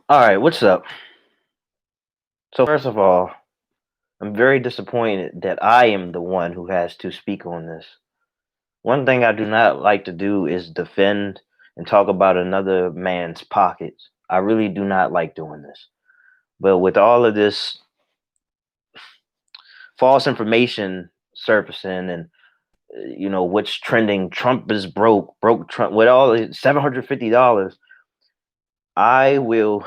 All right, what's up? So first of all, I'm very disappointed that I am the one who has to speak on this. One thing I do not like to do is defend and talk about another man's pockets. I really do not like doing this. But with all of this false information surfacing and what's trending, Trump is broke Trump with all $750, I will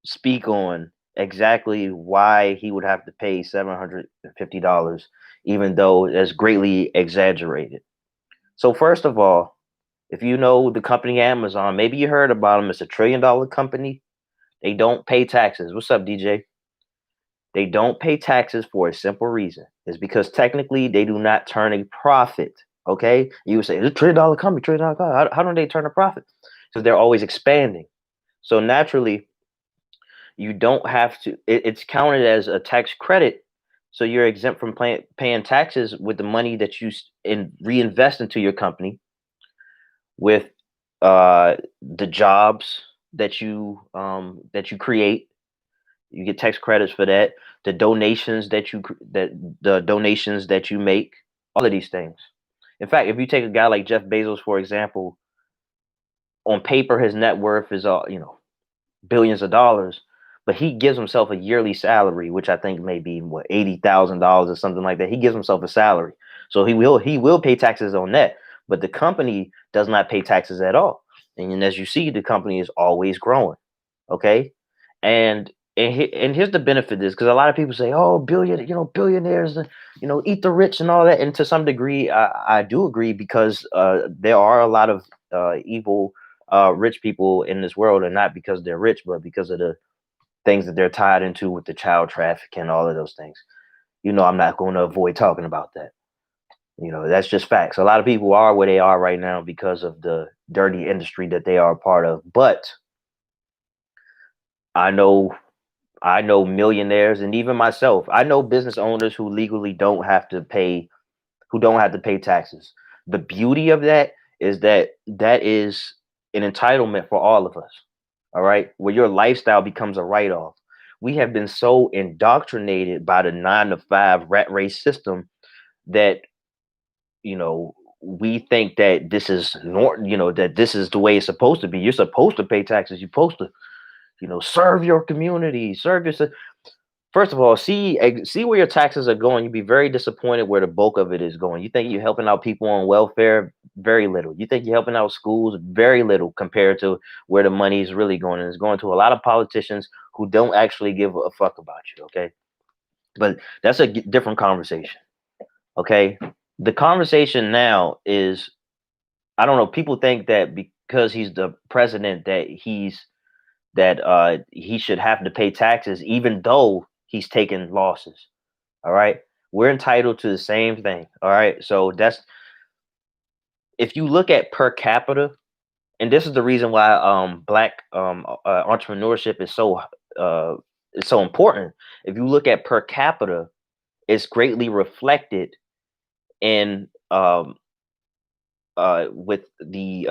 speak on exactly why he would have to pay $750, even though that's greatly exaggerated. So, first of all, if you know the company Amazon, maybe you heard about them. It's $1 trillion company. They don't pay taxes. What's up, DJ? They don't pay taxes for a simple reason. It's because technically they do not turn a profit. Okay, you would say it's $1 trillion company, $1 trillion company. How don't they turn a profit? Because they're always expanding. So naturally, you don't have to. It's counted as a tax credit, so you're exempt from paying taxes with the money that reinvest into your company with the jobs that you create. You get tax credits for that. The donations that you make, all of these things. In fact, if you take a guy like Jeff Bezos, for example, on paper his net worth is billions of dollars, but he gives himself a yearly salary, which I think may be what $80,000 or something like that. He gives himself a salary, so he will pay taxes on that. But the company does not pay taxes at all, and as you see, the company is always growing. Okay, and and here's the benefit of this, because a lot of people say, "Oh, billionaires, eat the rich and all that." And to some degree, I do agree, because there are a lot of evil rich people in this world, and not because they're rich, but because of the things that they're tied into with the child trafficking and all of those things. I'm not going to avoid talking about that. That's just facts. A lot of people are where they are right now because of the dirty industry that they are a part of. But I know I know millionaires, and even myself, I know business owners who legally don't have to pay taxes. The beauty of that is that is an entitlement for all of us. All right, where your lifestyle becomes a write-off. We have been so indoctrinated by the 9 to 5 rat race system that we think that this is that this is the way it's supposed to be. You're supposed to pay taxes. You're supposed to serve your community, serve your. First of all, see where your taxes are going. You'd be very disappointed where the bulk of it is going. You think you're helping out people on welfare? Very little. You think you're helping out schools? Very little compared to where the money is really going. And it's going to a lot of politicians who don't actually give a fuck about you. Okay, but that's a different conversation. Okay, the conversation now is, I don't know. People think that because he's the president that he should have to pay taxes, even though he's taking losses. All right. We're entitled to the same thing. All right. So that's, if you look at per capita, and this is the reason why black entrepreneurship uh is so important. If you look at per capita, it's greatly reflected in with the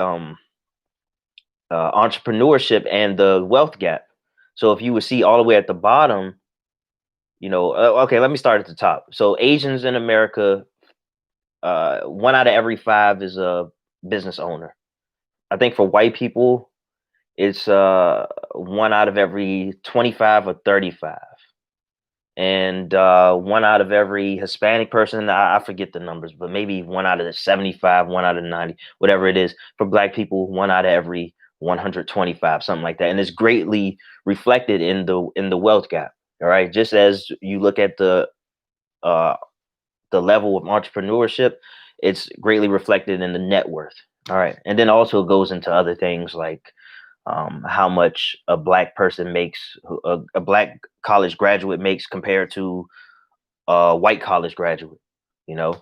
entrepreneurship and the wealth gap. So if you would see all the way at the bottom, okay, let me start at the top. So Asians in America, 1 out of every 5 is a business owner. I think for white people, it's 1 out of every 25 or 35, and 1 out of every Hispanic person, I forget the numbers, but maybe 1 out of 75, 1 out of 90, whatever it is. For black people, 1 out of every 125, something like that, and it's greatly reflected in the wealth gap. All right, just as you look at uh, the level of entrepreneurship, it's greatly reflected in the net worth. All right, and then also goes into other things like how much a black person makes, a black college graduate makes compared to a white college graduate. You know,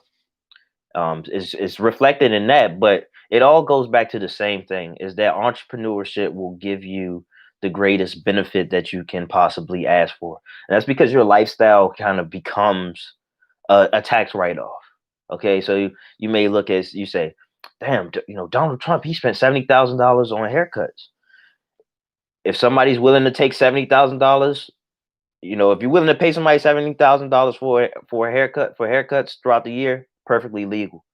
it's reflected in that, but it all goes back to the same thing: is that entrepreneurship will give you the greatest benefit that you can possibly ask for. And that's because your lifestyle kind of becomes a tax write-off. Okay, so you may look at, you say, "Damn, Donald Trump, he spent $70,000 on haircuts." If somebody's willing to take $70,000, if you're willing to pay somebody $70,000 for a haircut, for haircuts throughout the year, perfectly legal.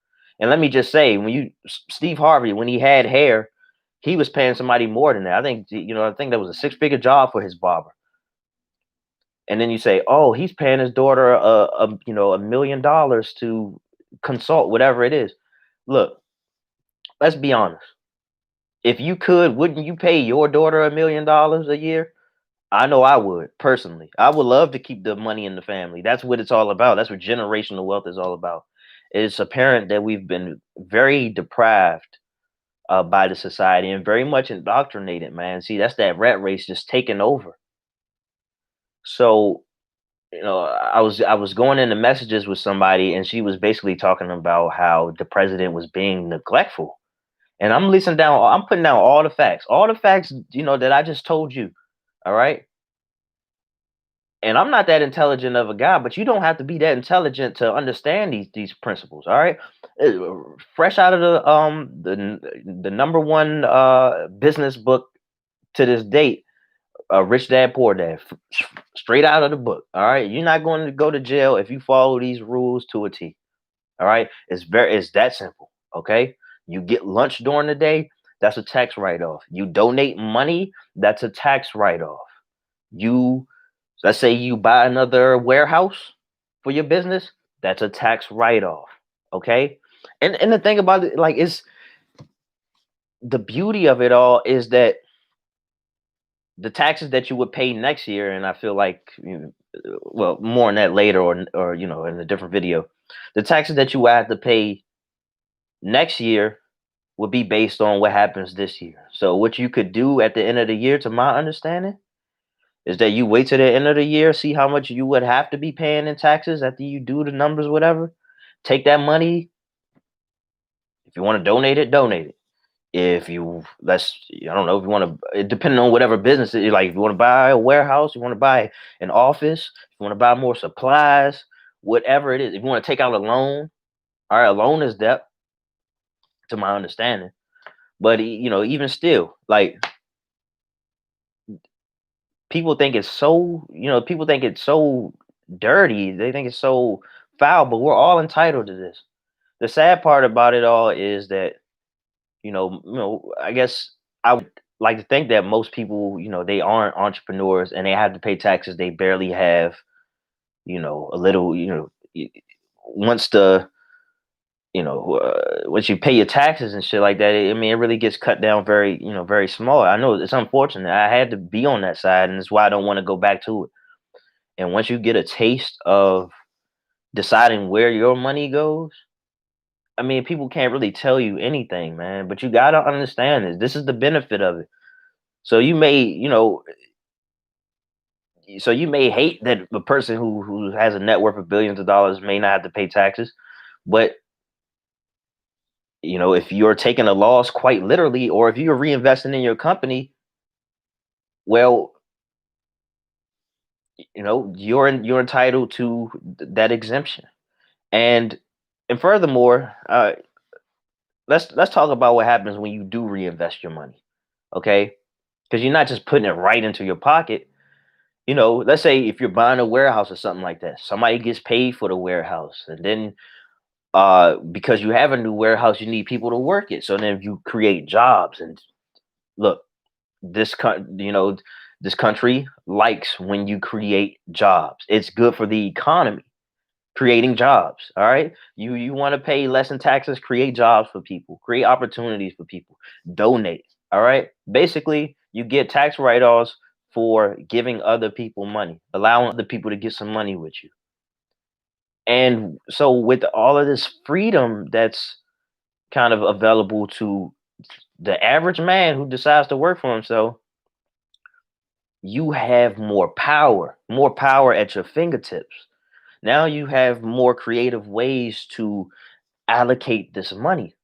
And let me just say, Steve Harvey, when he had hair, he was paying somebody more than that. I think that was a six-figure job for his barber. And then you say, oh, he's paying his daughter $1 million to consult, whatever it is. Look, let's be honest. If you could, wouldn't you pay your daughter $1 million a year? I know I would personally. I would love to keep the money in the family. That's what it's all about. That's what generational wealth is all about. It's apparent that we've been very deprived by the society and very much indoctrinated, man. See, that's that rat race just taking over. So, I was going into messages with somebody, and she was basically talking about how the president was being neglectful. And I'm listening down. I'm putting down all the facts, that I just told you. All right. And I'm not that intelligent of a guy, but you don't have to be that intelligent to understand these principles. All right, fresh out of the number one business book to this date, Rich Dad Poor Dad, straight out of the book. All right, you're not going to go to jail if you follow these rules to a T. All right, it's that simple. Okay, you get lunch during the day, that's a tax write off. You donate money, that's a tax write off. You Let's say you buy another warehouse for your business, that's a tax write-off. Okay. And the thing about it, like, is the beauty of it all is that the taxes that you would pay next year, and I feel like, well, more on that later, or in a different video, the taxes that you would have to pay next year would be based on what happens this year. So what you could do at the end of the year, to my understanding, is that you wait till the end of the year, see how much you would have to be paying in taxes after you do the numbers, whatever. Take that money. If you want to donate it, donate it. If you I don't know, if you want to, depending on whatever business it is, like if you want to buy a warehouse, you want to buy an office, if you want to buy more supplies, whatever it is. If you want to take out a loan, all right, a loan is debt, to my understanding. But even still, like, people think it's so dirty. They think it's so foul, but we're all entitled to this. The sad part about it all is that, I guess I would like to think that most people, they aren't entrepreneurs and they have to pay taxes. They barely have, a little, once the, once you pay your taxes and shit like that, I mean, it really gets cut down very, very small. I know it's unfortunate. I had to be on that side, and that's why I don't want to go back to it. And once you get a taste of deciding where your money goes, I mean, people can't really tell you anything, man. But you gotta understand this. This is the benefit of it. So you may hate that the person who has a net worth of billions of dollars may not have to pay taxes, but if you're taking a loss quite literally, or if you're reinvesting in your company, well, you're entitled to that exemption. And furthermore, let's talk about what happens when you do reinvest your money, okay? Because you're not just putting it right into your pocket. Let's say if you're buying a warehouse or something like that, somebody gets paid for the warehouse, and then because you have a new warehouse, you need people to work it. So then you create jobs. And look, this country likes when you create jobs. It's good for the economy, creating jobs. All right, you want to pay less in taxes, create jobs for people, create opportunities for people, donate. All right, basically you get tax write-offs for giving other people money, allowing other people to get some money with you. And so with all of this freedom that's kind of available to the average man who decides to work for himself, you have more power at your fingertips. Now you have more creative ways to allocate this money.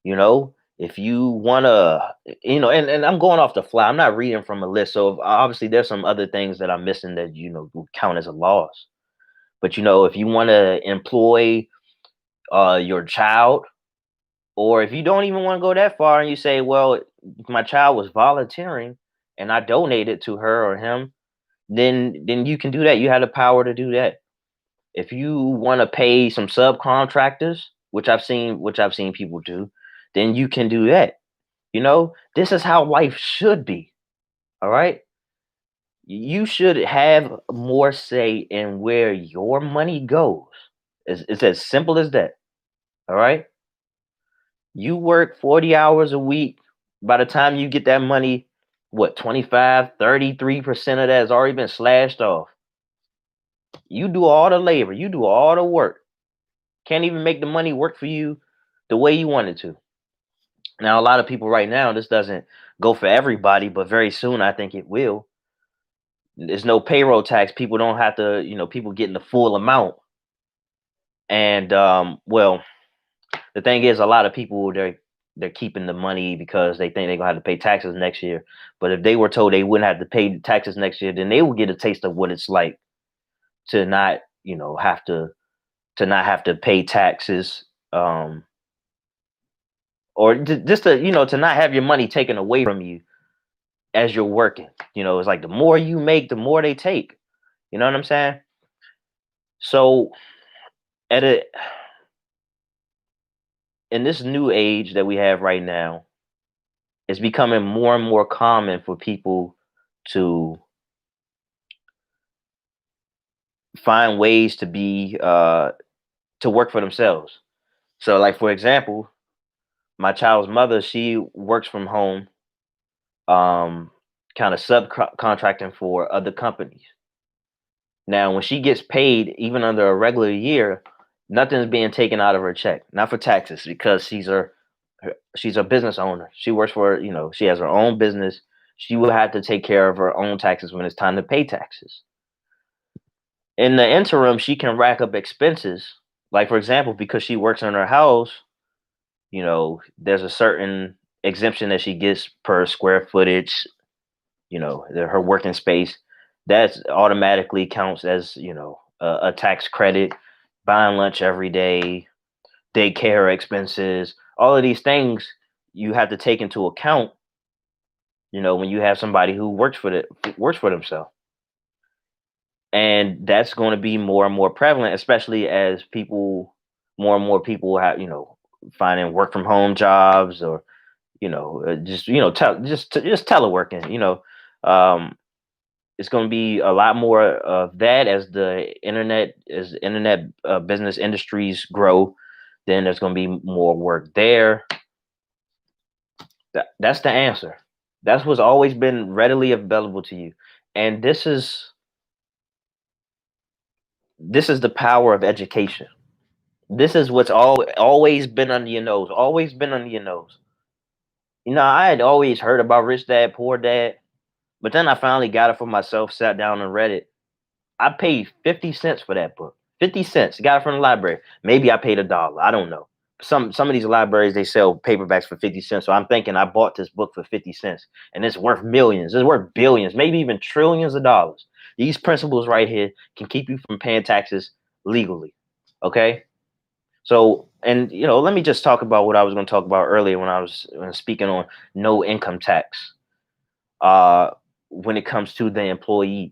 If you want to, and I'm going off the fly, I'm not reading from a list. So obviously there's some other things that I'm missing that, would count as a loss. But, if you want to employ your child, or if you don't even want to go that far and you say, well, my child was volunteering, and I donate it to her or him, then you can do that. You have the power to do that. If you want to pay some subcontractors, which I've seen people do, then you can do that. This is how life should be. All right. You should have more say in where your money goes. It's as simple as that. All right. You work 40 hours a week. By the time you get that money, what, 25, 33% of that has already been slashed off. You do all the labor, you do all the work. Can't even make the money work for you the way you want it to. Now, a lot of people right now, this doesn't go for everybody, but very soon I think it will. There's no payroll tax. People don't have to, people getting the full amount. And well, the thing is, a lot of people they're keeping the money because they think they're gonna have to pay taxes next year. But if they were told they wouldn't have to pay taxes next year, then they would get a taste of what it's like to not, have to pay taxes, or just to, to not have your money taken away from you as you're working. It's like the more you make, the more they take. You know what I'm saying? So at a in this new age that we have right now, it's becoming more and more common for people to find ways to work for themselves. So, like for example, my child's mother, she works from home, um, kind of subcontracting for other companies. Now, when she gets paid, even under a regular year, nothing's being taken out of her check, not for taxes, because she's a business owner. She works for, she has her own business. She will have to take care of her own taxes when it's time to pay taxes. In the interim, she can rack up expenses. Like for example, because she works in her house, there's a certain exemption that she gets per square footage, her working space. That automatically counts as, a tax credit. Buying lunch every day, daycare expenses, all of these things you have to take into account, when you have somebody who works for themselves. And that's going to be more and more prevalent, especially as more and more people have, finding work from home jobs, or just just teleworking. It's going to be a lot more of that as the internet business industries grow. Then there's going to be more work there. That's the answer. That's what's always been readily available to you. And this is the power of education. This is what's always been under your nose. Always been under your nose. I had always heard about Rich Dad Poor Dad, but then I finally got it for myself. Sat down and read it. I paid 50 cents for that book. 50 cents. Got it from the library. Maybe I paid $1. I don't know. Some of these libraries, they sell paperbacks for 50 cents. So I'm thinking I bought this book for 50 cents, and it's worth millions. It's worth billions, maybe even trillions of dollars. These principles right here can keep you from paying taxes legally. Okay. So, and let me just talk about what I was going to talk about earlier when speaking on no income tax. When it comes to the employee,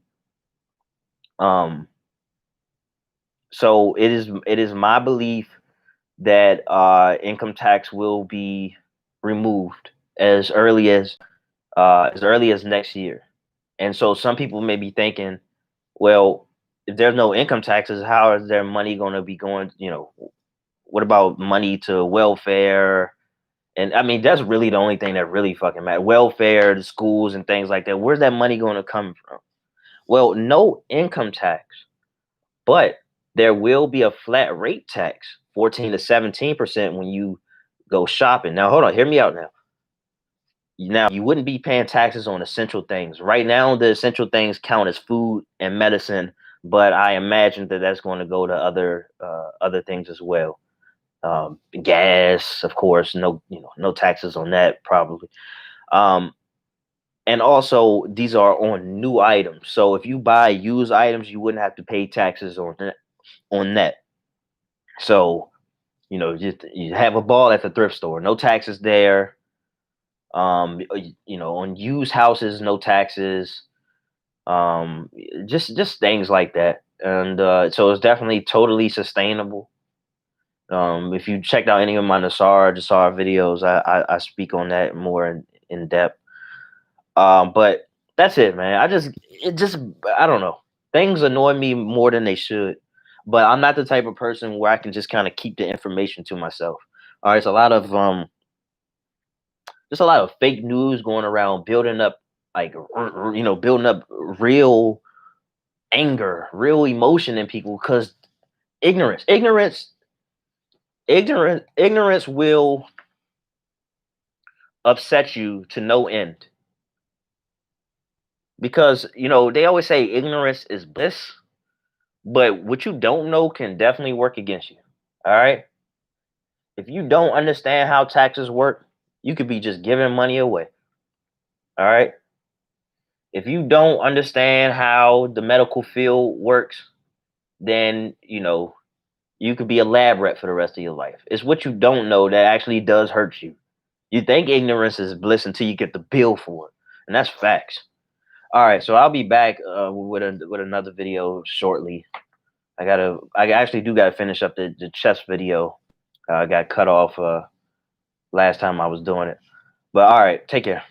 um, so it is my belief that income tax will be removed as early as next year. And so some people may be thinking, well, if there's no income taxes, how is their money going to be going? What about money to welfare? And I mean, that's really the only thing that really fucking matters. Welfare, the schools, and things like that. Where's that money going to come from? Well, no income tax, but there will be a flat rate tax, 14 to 17% when you go shopping. Now, hold on, hear me out now. Now, you wouldn't be paying taxes on essential things. Right now, the essential things count as food and medicine, but I imagine that that's going to go to other things as well. Gas, of course, no taxes on that probably. Um, and also, these are on new items. So if you buy used items, you wouldn't have to pay taxes on that. So, just you have a ball at the thrift store, no taxes there. On used houses, no taxes, um, just things like that. And so it's definitely totally sustainable. If you checked out any of my Jasar videos, I speak on that more in depth. But that's it, man. I don't know. Things annoy me more than they should, but I'm not the type of person where I can just kind of keep the information to myself. All right, it's a lot of just a lot of fake news going around, building up building up real anger, real emotion in people because ignorance, ignorance, ignorance will upset you to no end. Because they always say ignorance is bliss, but what you don't know can definitely work against you. All right. If you don't understand how taxes work, you could be just giving money away. All right. If you don't understand how the medical field works, then you could be a lab rat for the rest of your life. It's what you don't know that actually does hurt you. You think ignorance is bliss until you get the bill for it, and that's facts. All right, so I'll be back with another video shortly. I actually do gotta finish up the chess video. I got cut off last time I was doing it. But all right, take care.